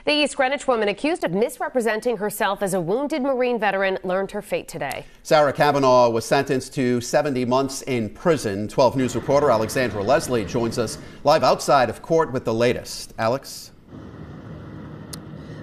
The East Greenwich woman accused of misrepresenting herself as a wounded Marine veteran learned her fate today. Sarah Cavanaugh was sentenced to 70 months in prison. 12 News reporter Alexandra Leslie joins us live outside of court with the latest. Alex?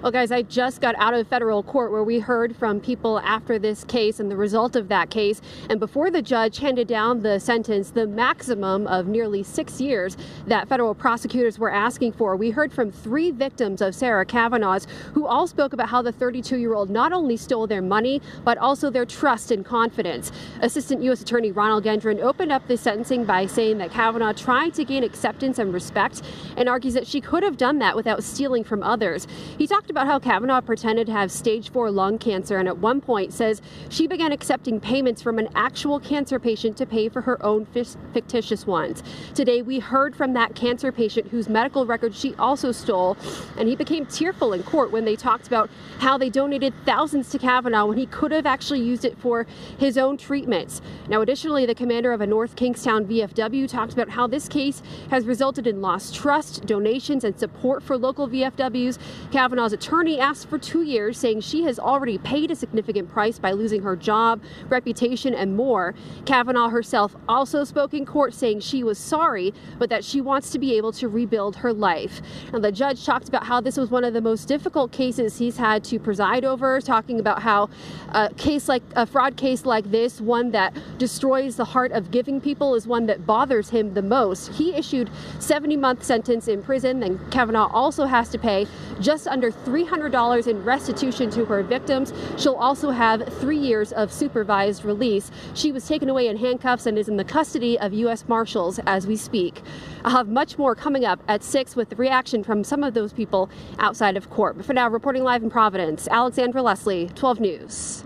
Well, guys, I just got out of federal court where we heard from people after this case and the result of that case. And before the judge handed down the sentence, the maximum of nearly 6 years that federal prosecutors were asking for, we heard from 3 victims of Sarah Cavanaugh's who all spoke about how the 32-year-old not only stole their money, but also their trust and confidence. Assistant U.S. Attorney Ronald Gendron opened up the sentencing by saying that Cavanaugh tried to gain acceptance and respect and argues that she could have done that without stealing from others. He talked about how Cavanaugh pretended to have stage 4 lung cancer and at one point says she began accepting payments from an actual cancer patient to pay for her own fictitious ones. Today we heard from that cancer patient whose medical records she also stole, and he became tearful in court when they talked about how they donated thousands to Cavanaugh when he could have actually used it for his own treatments. Now, additionally, the commander of a North Kingstown VFW talked about how this case has resulted in lost trust, donations, and support for local VFWs. Cavanaugh's attorney asked for 2 years, saying she has already paid a significant price by losing her job, reputation, and more. Cavanaugh herself also spoke in court, saying she was sorry, but that she wants to be able to rebuild her life. And the judge talked about how this was one of the most difficult cases he's had to preside over, talking about how a fraud case like this, one that destroys the heart of giving people, is one that bothers him the most. He issued 70-month sentence in prison, and Cavanaugh also has to pay just under $300 in restitution to her victims. She'll also have 3 years of supervised release. She was taken away in handcuffs and is in the custody of U.S. Marshals as we speak. I'll have much more coming up at 6 with the reaction from some of those people outside of court. But for now, reporting live in Providence, Alexandra Leslie, 12 News.